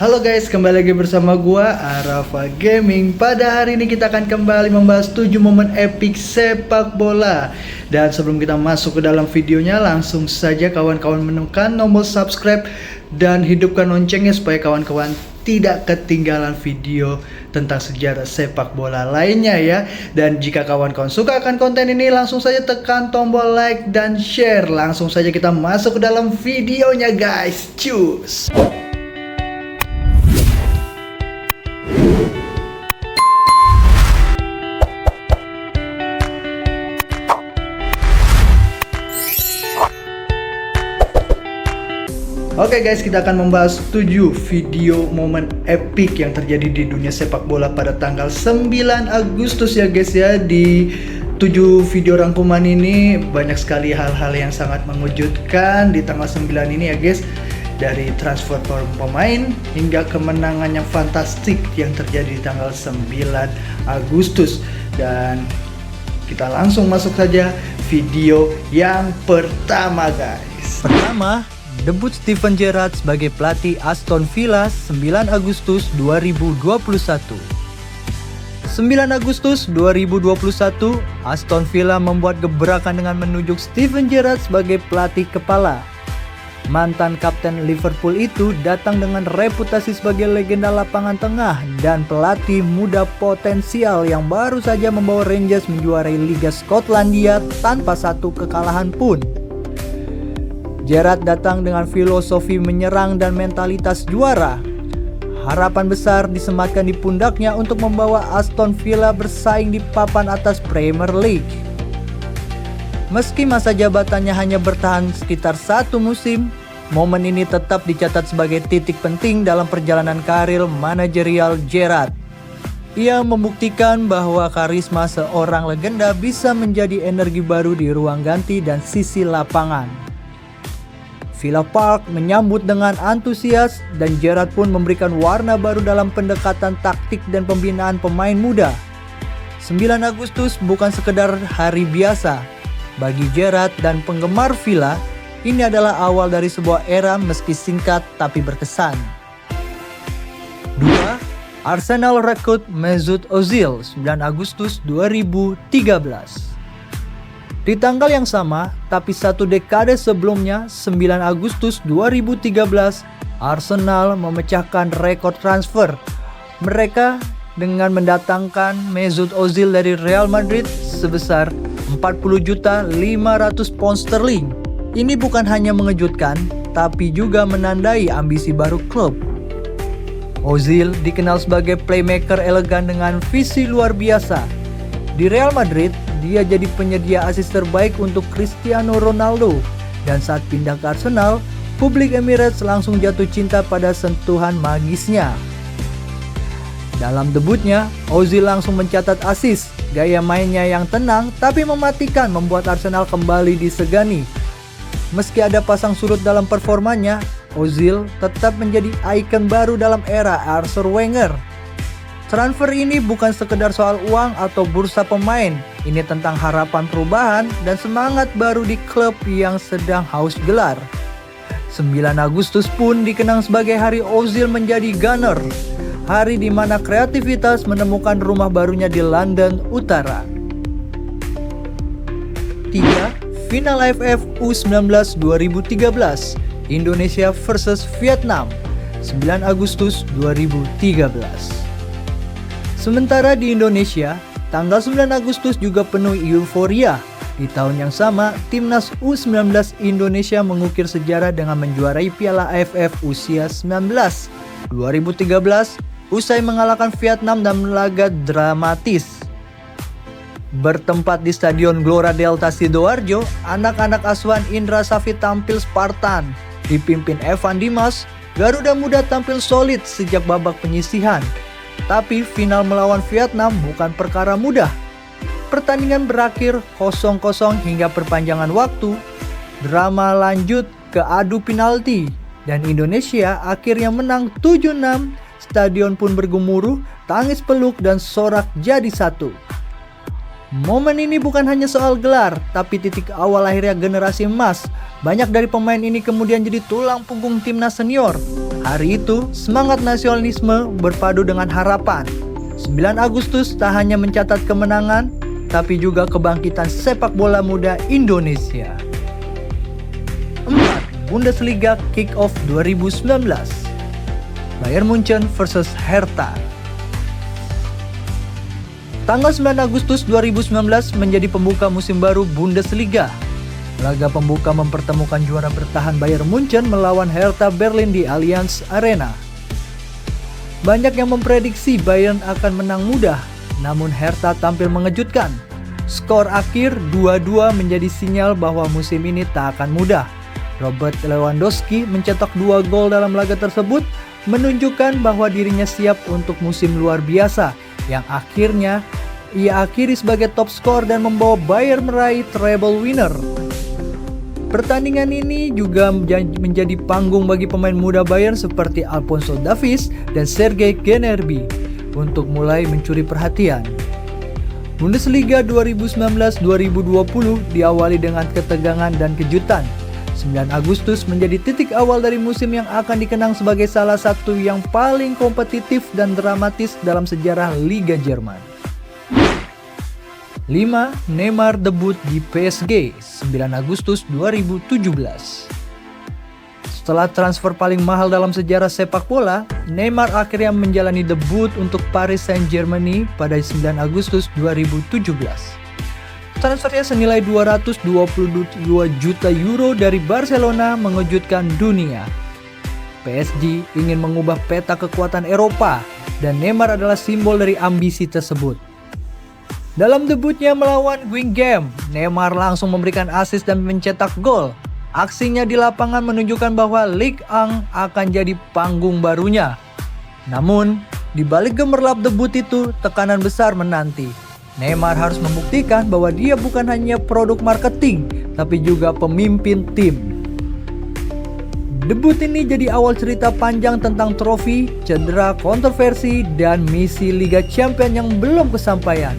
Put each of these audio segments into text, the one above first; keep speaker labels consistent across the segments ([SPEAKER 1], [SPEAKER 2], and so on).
[SPEAKER 1] Halo guys, kembali lagi bersama gua Arafa Gaming. Pada hari ini kita akan kembali membahas 7 momen epic sepak bola. Dan sebelum kita masuk ke dalam videonya, langsung saja kawan-kawan menekan tombol subscribe dan hidupkan loncengnya supaya kawan-kawan tidak ketinggalan video tentang sejarah sepak bola lainnya ya. Dan jika kawan-kawan suka akan konten ini, langsung saja tekan tombol like dan share. Langsung saja kita masuk ke dalam videonya guys. Cus. Oke guys, kita akan membahas 7 video momen epic yang terjadi di dunia sepak bola pada tanggal 9 Agustus ya guys ya. Di 7 video rangkuman ini banyak sekali hal-hal yang sangat mengejutkan di tanggal 9 ini ya guys. Dari transfer pemain hingga kemenangan yang fantastik yang terjadi di tanggal 9 Agustus. Dan kita langsung masuk saja video yang pertama guys.
[SPEAKER 2] Pertama, debut Steven Gerrard sebagai pelatih Aston Villa 9 Agustus 2021. 9 Agustus 2021, Aston Villa membuat gebrakan dengan menunjuk Steven Gerrard sebagai pelatih kepala. Mantan kapten Liverpool itu datang dengan reputasi sebagai legenda lapangan tengah dan pelatih muda potensial yang baru saja membawa Rangers menjuarai Liga Skotlandia tanpa satu kekalahan pun. Gerrard datang dengan filosofi menyerang dan mentalitas juara. Harapan besar disematkan di pundaknya untuk membawa Aston Villa bersaing di papan atas Premier League. Meski masa jabatannya hanya bertahan sekitar 1 musim, momen ini tetap dicatat sebagai titik penting dalam perjalanan karir manajerial Gerrard. Ia membuktikan bahwa karisma seorang legenda bisa menjadi energi baru di ruang ganti dan sisi lapangan. Villa Park menyambut dengan antusias dan Gerrard pun memberikan warna baru dalam pendekatan taktik dan pembinaan pemain muda. 9 Agustus bukan sekedar hari biasa. Bagi Gerrard dan penggemar Villa, ini adalah awal dari sebuah era meski singkat tapi berkesan. 2. Arsenal rekrut Mesut Ozil 9 Agustus 2013. Di tanggal yang sama, tapi 1 dekade sebelumnya, 9 Agustus 2013, Arsenal memecahkan rekor transfer. Mereka dengan mendatangkan Mesut Ozil dari Real Madrid sebesar 40.500 pound sterling. Ini bukan hanya mengejutkan, tapi juga menandai ambisi baru klub. Ozil dikenal sebagai playmaker elegan dengan visi luar biasa. Di Real Madrid, dia jadi penyedia asis terbaik untuk Cristiano Ronaldo. Dan saat pindah ke Arsenal, publik Emirates langsung jatuh cinta pada sentuhan magisnya. Dalam debutnya, Ozil langsung mencatat asis. Gaya mainnya yang tenang tapi mematikan membuat Arsenal kembali disegani. Meski ada pasang surut dalam performanya, Ozil tetap menjadi ikon baru dalam era Arsene Wenger. Transfer ini bukan sekedar soal uang atau bursa pemain. Ini tentang harapan perubahan dan semangat baru di klub yang sedang haus gelar. 9 Agustus pun dikenang sebagai hari Ozil menjadi gunner. Hari di mana kreativitas menemukan rumah barunya di London Utara. 3. Final AFF U19 2013, Indonesia versus Vietnam 9 Agustus 2013. Sementara di Indonesia, tanggal 9 Agustus juga penuh euforia. Di tahun yang sama, timnas U19 Indonesia mengukir sejarah dengan menjuarai Piala AFF usia 19 2013 usai mengalahkan Vietnam dalam laga dramatis. Bertempat di Stadion Gelora Delta Sidoarjo, anak-anak asuhan Indra Safri tampil Spartan. Dipimpin Evan Dimas, Garuda Muda tampil solid sejak babak penyisihan. Tapi final melawan Vietnam bukan perkara mudah. Pertandingan berakhir 0-0 hingga perpanjangan waktu. Drama lanjut ke adu penalti dan Indonesia akhirnya menang 7-6. Stadion pun bergemuruh, tangis peluk dan sorak jadi satu. Momen ini bukan hanya soal gelar, tapi titik awal lahirnya generasi emas. Banyak dari pemain ini kemudian jadi tulang punggung timnas senior. Hari itu, semangat nasionalisme berpadu dengan harapan. 9 Agustus tak hanya mencatat kemenangan, tapi juga kebangkitan sepak bola muda Indonesia. 4. Bundesliga Kick-Off 2019. Bayern Munchen versus Hertha. Tanggal 9 Agustus 2019 menjadi pembuka musim baru Bundesliga. Laga pembuka mempertemukan juara bertahan Bayern Munchen melawan Hertha Berlin di Allianz Arena. Banyak yang memprediksi Bayern akan menang mudah, namun Hertha tampil mengejutkan. Skor akhir 2-2 menjadi sinyal bahwa musim ini tak akan mudah. Robert Lewandowski mencetak 2 gol dalam laga tersebut, menunjukkan bahwa dirinya siap untuk musim luar biasa yang akhirnya ia akhiri sebagai top skor dan membawa Bayern meraih treble winner. Pertandingan ini juga menjadi panggung bagi pemain muda Bayern seperti Alphonso Davies dan Sergei Gnabry untuk mulai mencuri perhatian. Bundesliga 2019-2020 diawali dengan ketegangan dan kejutan. 9 Agustus menjadi titik awal dari musim yang akan dikenang sebagai salah satu yang paling kompetitif dan dramatis dalam sejarah Liga Jerman. 5. Neymar debut di PSG 9 Agustus 2017. Setelah transfer paling mahal dalam sejarah sepak bola, Neymar akhirnya menjalani debut untuk Paris Saint-Germain pada 9 Agustus 2017. Transfernya senilai 222 juta euro dari Barcelona mengejutkan dunia. PSG ingin mengubah peta kekuatan Eropa dan Neymar adalah simbol dari ambisi tersebut. Dalam debutnya melawan Guingamp, Neymar langsung memberikan assist dan mencetak gol. Aksinya di lapangan menunjukkan bahwa Ligue 1 akan jadi panggung barunya. Namun, di balik gemerlap debut itu, tekanan besar menanti. Neymar harus membuktikan bahwa dia bukan hanya produk marketing, tapi juga pemimpin tim. Debut ini jadi awal cerita panjang tentang trofi, cedera, kontroversi, dan misi Liga Champions yang belum kesampaian.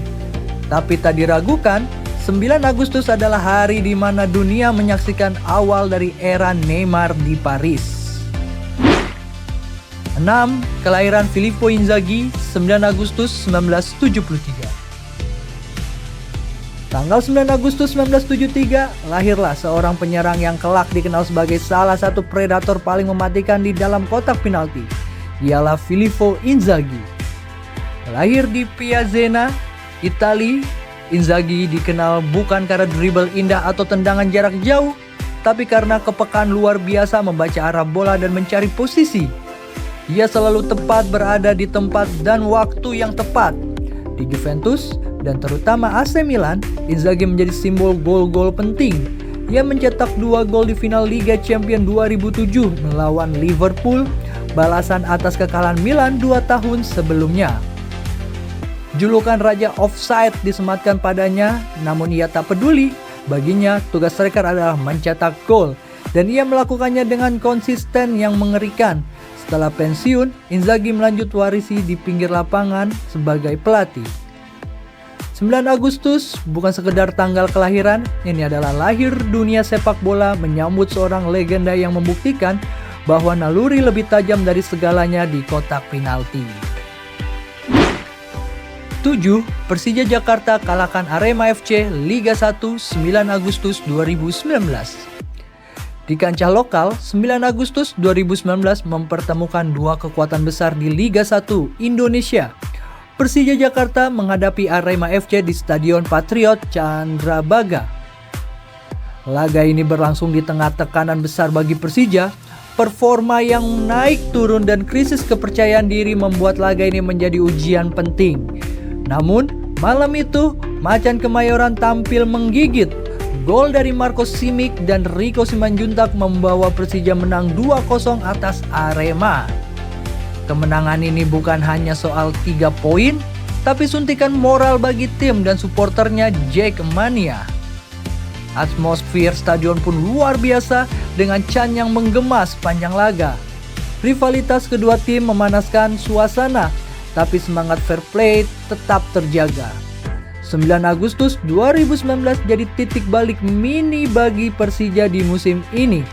[SPEAKER 2] Tapi tak diragukan, 9 Agustus adalah hari di mana dunia menyaksikan awal dari era Neymar di Paris. 6. Kelahiran Filippo Inzaghi 9 Agustus 1973. Tanggal 9 Agustus 1973, lahirlah seorang penyerang yang kelak dikenal sebagai salah satu predator paling mematikan di dalam kotak penalti. Ialah Filippo Inzaghi. Lahir di Piacenza, Italia, Inzaghi dikenal bukan karena dribble indah atau tendangan jarak jauh, tapi karena kepekaan luar biasa membaca arah bola dan mencari posisi. Ia selalu tepat berada di tempat dan waktu yang tepat. Di Juventus dan terutama AC Milan, Inzaghi menjadi simbol gol-gol penting. Ia mencetak 2 gol di final Liga Champions 2007 melawan Liverpool, balasan atas kekalahan Milan 2 tahun sebelumnya. Julukan Raja Offside disematkan padanya, namun ia tak peduli. Baginya, tugas striker adalah mencetak gol, dan ia melakukannya dengan konsisten yang mengerikan. Setelah pensiun, Inzaghi melanjut warisi di pinggir lapangan sebagai pelatih. 9 Agustus bukan sekedar tanggal kelahiran, ini adalah lahir dunia sepak bola menyambut seorang legenda yang membuktikan bahwa naluri lebih tajam dari segalanya di kotak penalti. 7. Persija Jakarta kalahkan Arema FC Liga 1 9 Agustus 2019. Di kancah lokal, 9 Agustus 2019 mempertemukan dua kekuatan besar di Liga 1 Indonesia. Persija Jakarta menghadapi Arema FC di Stadion Patriot Candrabaga. Laga ini berlangsung di tengah tekanan besar bagi Persija. Performa yang naik turun dan krisis kepercayaan diri membuat laga ini menjadi ujian penting. Namun, malam itu, Macan Kemayoran tampil menggigit. Gol dari Marco Simic dan Rico Simanjuntak membawa Persija menang 2-0 atas Arema. Kemenangan ini bukan hanya soal 3 poin, tapi suntikan moral bagi tim dan suporternya Jackmania. Atmosfer stadion pun luar biasa dengan Chan yang menggema sepanjang laga. Rivalitas kedua tim memanaskan suasana, tapi semangat fair play tetap terjaga. 9 Agustus 2019 jadi titik balik mini bagi Persija di musim ini.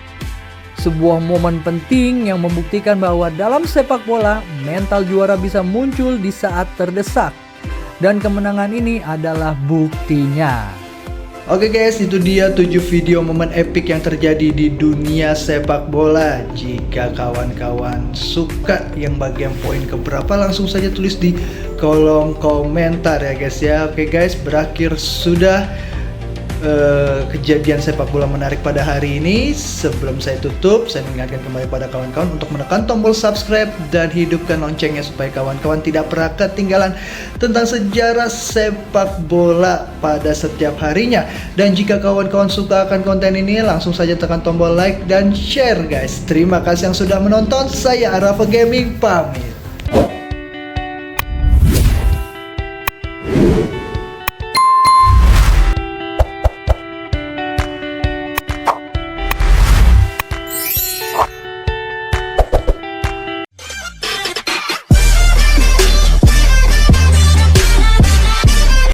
[SPEAKER 2] Sebuah momen penting yang membuktikan bahwa dalam sepak bola, mental juara bisa muncul di saat terdesak. Dan kemenangan ini adalah buktinya.
[SPEAKER 1] Oke guys, itu dia 7 video momen epic yang terjadi di dunia sepak bola. Jika kawan-kawan suka yang bagian poin keberapa, langsung saja tulis di kolom komentar ya guys ya. Oke guys, berakhir sudah kejadian sepak bola menarik pada hari ini. Sebelum saya tutup, saya mengingatkan kembali pada kawan-kawan untuk menekan tombol subscribe dan hidupkan loncengnya supaya kawan-kawan tidak pernah ketinggalan tentang sejarah sepak bola pada setiap harinya. Dan jika kawan-kawan suka akan konten ini, langsung saja tekan tombol like dan share guys. Terima kasih yang sudah menonton. Saya Arafa Gaming pamit.